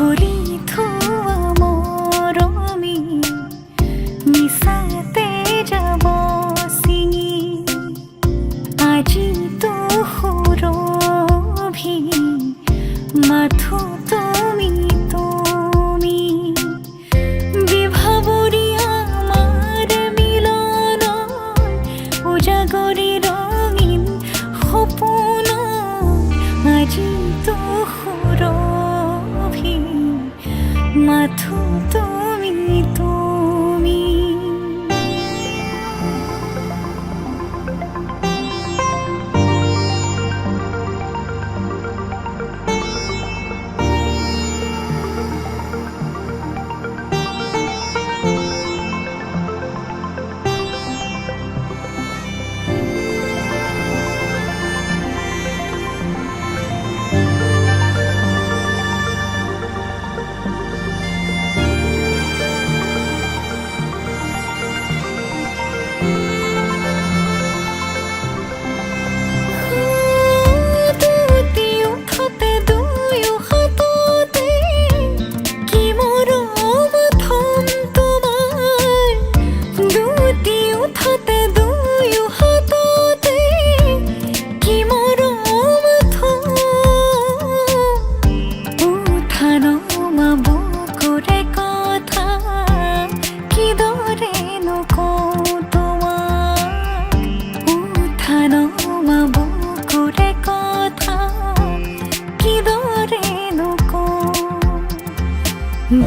খুলি থোৱা মৰমি মিছাতে যাব ছিঙি আজি তো সুৰভি মাথো তুমি তুমি বিভাৱৰী আমাৰ মিলন উজাগৰি ৰঙীন সপোন আজি তো সুৰভি মাথো তুমি তুমি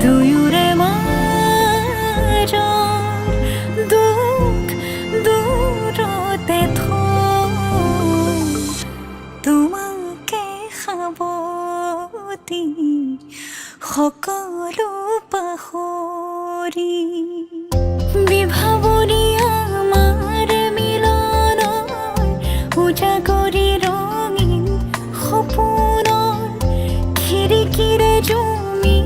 দুয়োৰে মাজৰ দুখ দূৰতে থৈ তোমাকে সাৱটি সকলো পাহৰি বিভাৱৰী আমাৰ মিলন উজাগৰি ৰঙীন সপোন খিৰিকীৰে জমি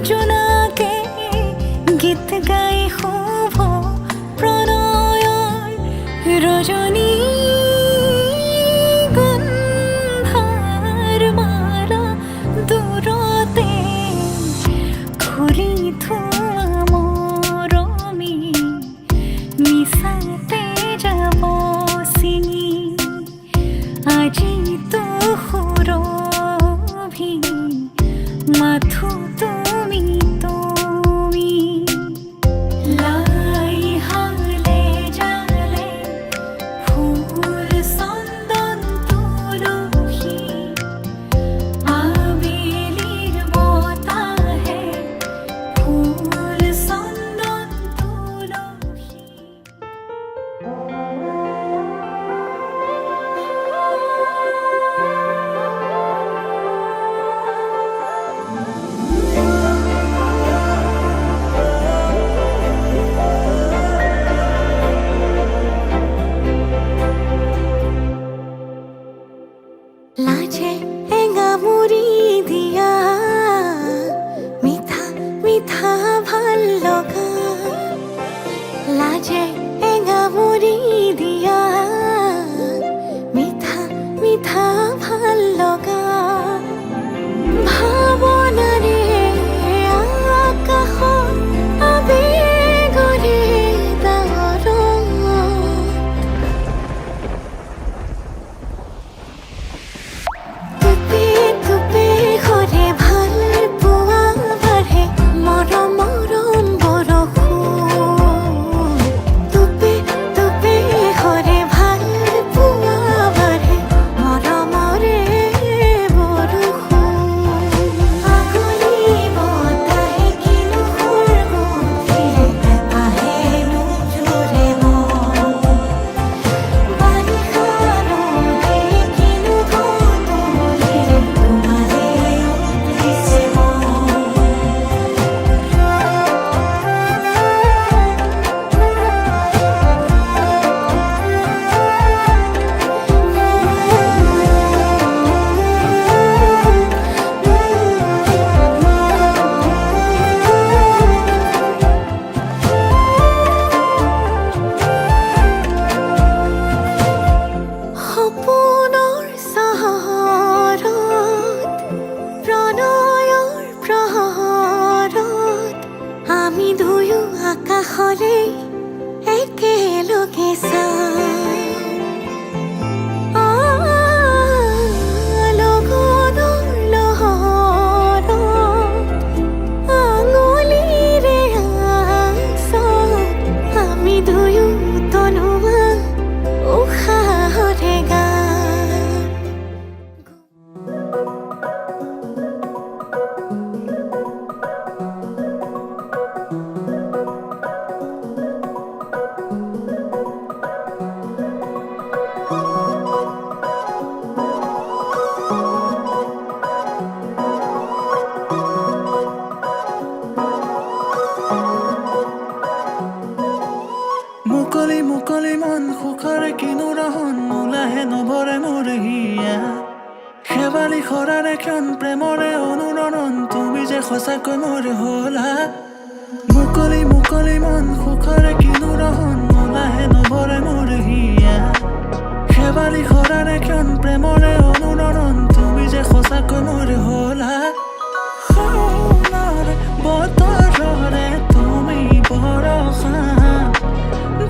জোনাকে গীত গাই শুভ প্ৰণয়ৰ ৰজনী গন্ধাৰ মালা দূৰতে খুলি থোৱা মৰমি মিছাতে যাব ছিঙি আজি তো সুৰভি মাথো তুমি তুমি লাই হালে জালে ফুল চন্দন তুলসী আবেলিৰ বতাহে ফুল চন্দন তুলসী পোহৰত আমি দুয়ো আকাশলে একেলগে লগনৰ লহৰত আঙুলিৰে আঁচত আমি দুয়ো তনোৱা উশাহৰে গান। মুকলি মুকলি মন সুখৰে কিনো ৰহন নোলাহে নভৰে মোৰ হিয়া শেৱালি খৰাৰে ক্ষণ প্ৰেমৰে অনুৰণন তুমি যে সঁচাকৈ মোৰ হলা মুকলি মুকলি মন সুখৰে কিনো ৰহন নোলাহে নভৰে মোৰ হিয়া শেৱালি খৰাৰে ক্ষণ প্ৰেমৰে অনুৰণন তুমি যে সঁচাকৈ মোৰ হলা সোণৰ বতৰৰে তুমি বৰষা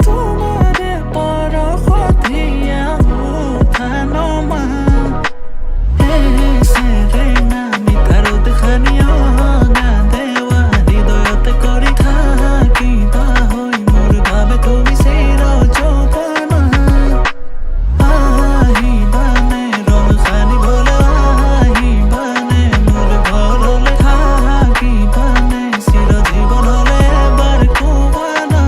তোমাৰে পৰশতীয়া উঠা নমা সেৰেঙা মিঠাৰো দেখানিয়া গান দেৱা হৃদয়তে কৰি থাকিবা হৈ মোৰ বাবে তুমি চিৰ যৌৱনা আহিবানে ৰং সানিবলৈ আহিবানে মোৰ ঘৰলৈ থাকিবানে চিৰ জীৱনলৈ এবাৰ কোৱানা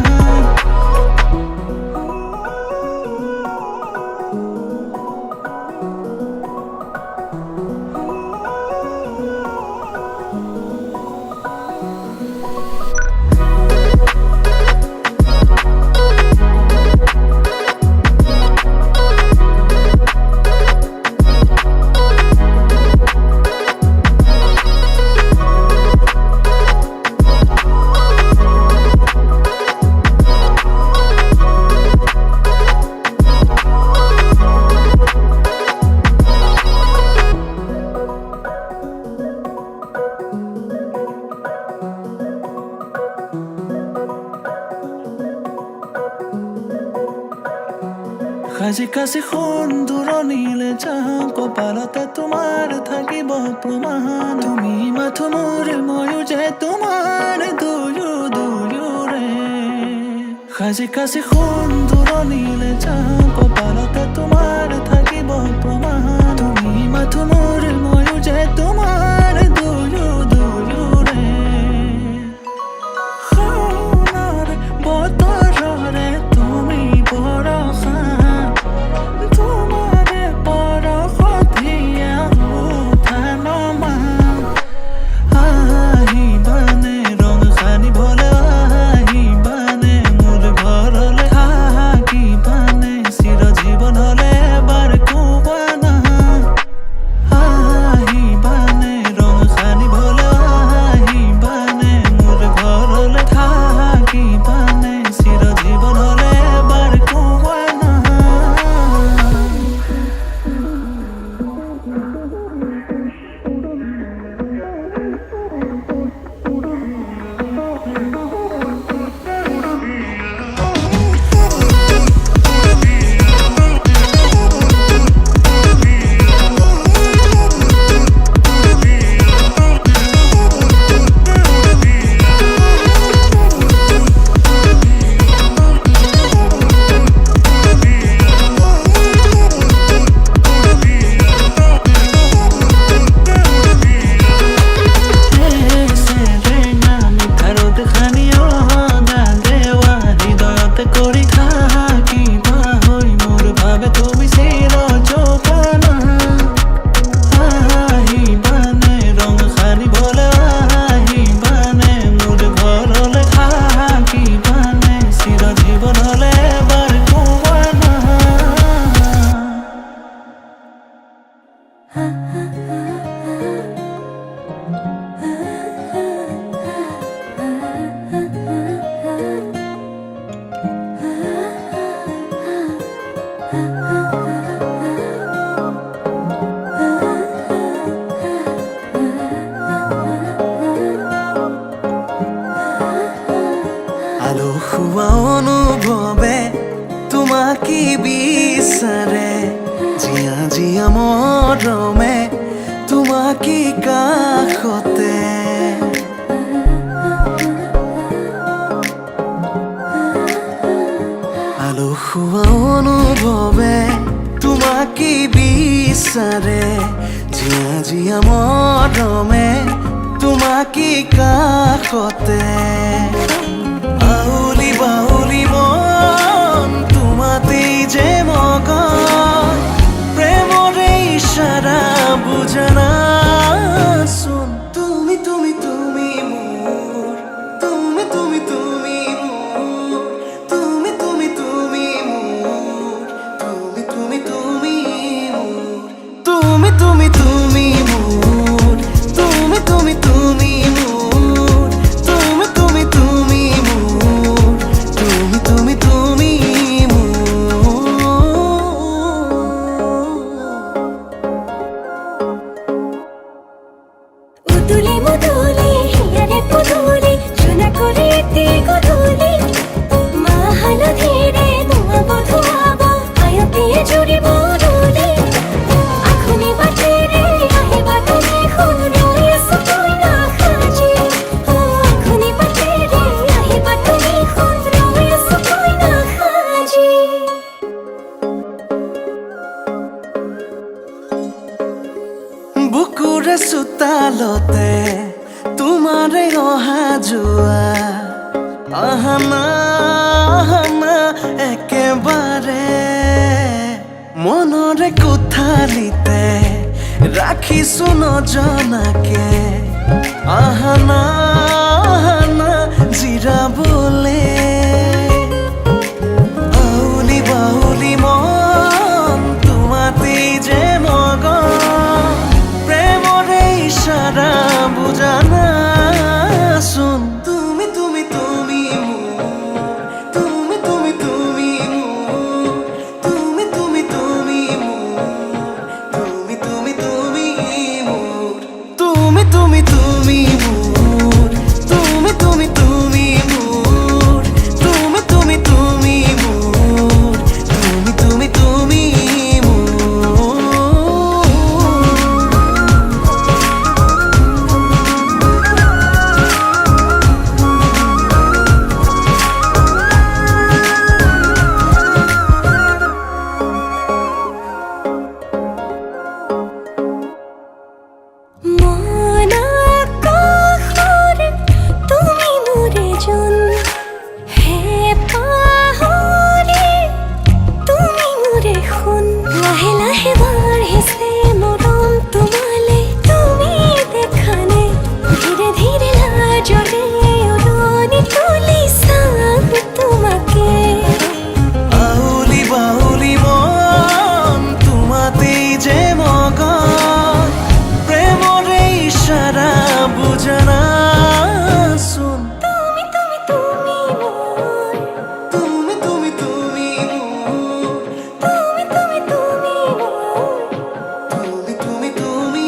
সাজি কাছি সোণ দূৰণিলে যাওঁ কপালতে তোমাৰ থাকিব প্ৰমাণ তুমি মাথো মোৰ ময়ো যে তোমাৰ দুয়োৰে সাজি কাছি সোণ দূৰণিলে যাওঁ কপালতে তোমাৰ থাকিব প্ৰমাণ তুমি মাথো মোৰ ময়ো যে তোমাৰ দুয়োৰে সোণৰ বতৰৰে তুমি বৰষা তোমাৰে পৰশতীয়া উঠা নমা আহিবানে ৰং সানিবলৈ আহিবানে মোৰ ঘৰলৈ মৰমে তোমাকে কাষতে আলসুৱা অনুভৱে তোমাকে বিচাৰে জিয়া জিয়া মৰমে তোমাকে কাষতে আউলি বাউলি মন তোমাতেই যে মগন প্ৰেমৰে ইশাৰা বুজনা চোন তুমি তুমি তুমি মোৰ তুমি তুমি তুমি মোৰ তুমি তুমি তুমি মোৰ তুমি তুমি তুমি মোৰ তুমি তুমি তুমি মোৰ তুমি তুমি তুমি মোৰ তুমি তুমি তুমি মোৰ তুমি তুমি তুমি উদুলি মুদুলি হিয়ারে পুদুলি চুনা করে তে গধুলি মা হালধিরে ধোঁয়া বধুয়াব আয়তিয়ে জুড়ি বদুলি আখুনি বাটেরে আহে বাটনে খুন রয়েস তুই না খাজি আখুনি বাটেরে আহে বাটনে খুন রয়েস তুই না খাজি বুকুৰে চোতালতে তোমাৰে অহা যোৱা আহানা আহানা একেবাৰে মনৰে কোঠালিতে ৰাখিছো নজনাকে আহানা আহানা জিৰাবলে আউলি বাউলি মন তোমাতেই যে মগন প্ৰেমৰে ইশাৰা বুজানা চোন তুমি তুমি তুমি মোৰ তুমি তুমি তুমি মোৰ তুমি তুমি তুমি মোৰ তুমি তুমি তুমি মোৰ তুমি তুমি তুমি মোৰ তুমি তুমি তুমি মোৰ তুমি তুমি তুমি মোৰ তুমি তুমি তুমি মোৰ মন আকাশৰে তুমি মোৰে জোন হে পাহৰি তুমি মোৰে সোণ লাহে লাহে বাঢ়িছে মৰম তোমালে তুমি দেখানে ধীৰে ধীৰে লাজৰে উৰণি তুলি চাম তোমাকে আউলি বাউলি মন তোমাতেই যে মগন প্ৰেমৰে ইশাৰা বুজনা চোন তুমি তুমি তুমি মোৰ তুমি তুমি তুমি মোৰ তুমি তুমি তুমি মোৰ তুমি তুমি তুমি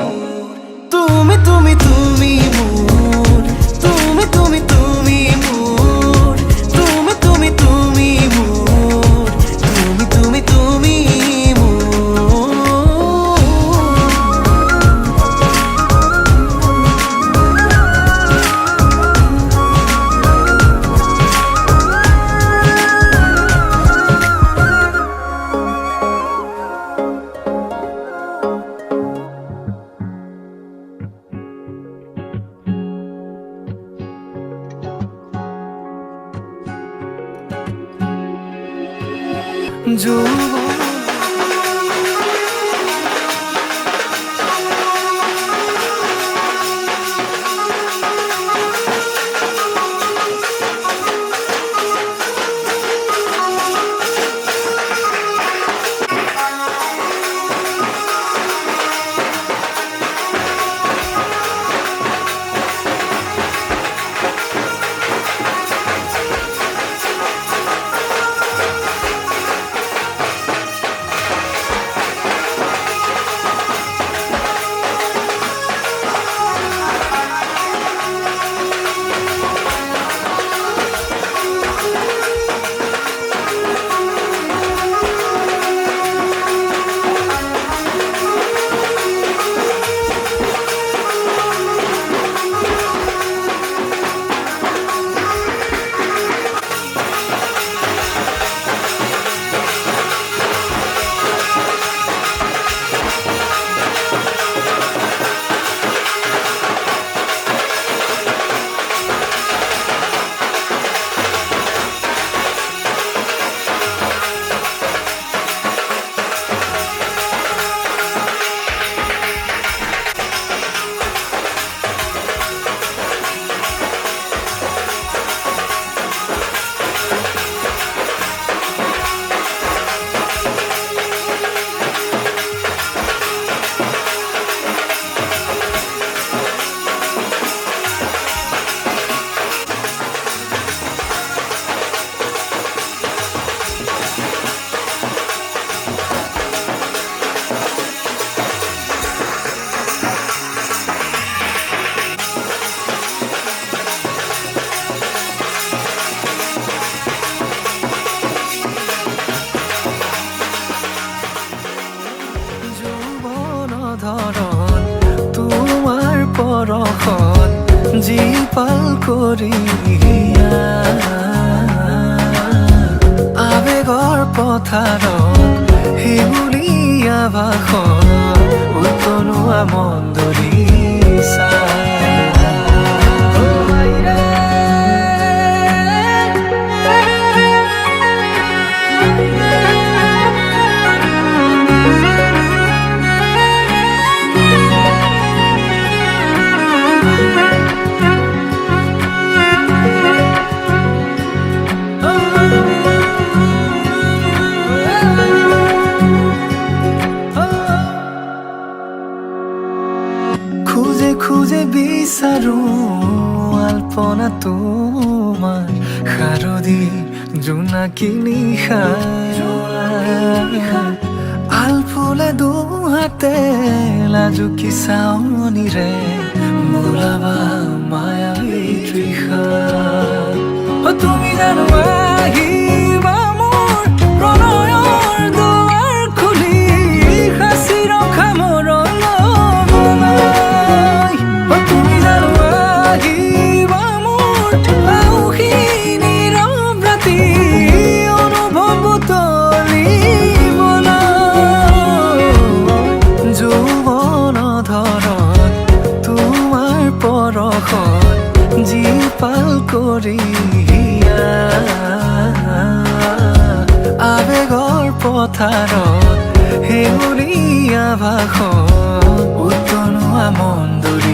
মোৰ তুমি তুমি তুমি মোৰ তুমি তুমি তুমি মোৰ তুমি তুমি তুমি মোৰ তুমি তুমি তুমি মোৰ পৰশত জীপাল কৰি আবেগৰ পথাৰত শিউলীয়া ভাষণ উতলোৱা মন্দৰী খুঁজে খুঁজে বিচাৰো আলপনা তোমাৰ শাৰদী জোনাকী নিশা আলফুলে দুহাতে লাজুকী চাৱনিৰে বোলাবা মায়াবী তৃষা তুমি জানো আহিবা মোৰ প্ৰণয়ৰ দুৱাৰ খুলি সাঁচি ৰখা মোৰ জীপাল কৰি আবেগৰ পথাৰত শিউলীয়া ভাষণ উতলোৱা মন্দৰী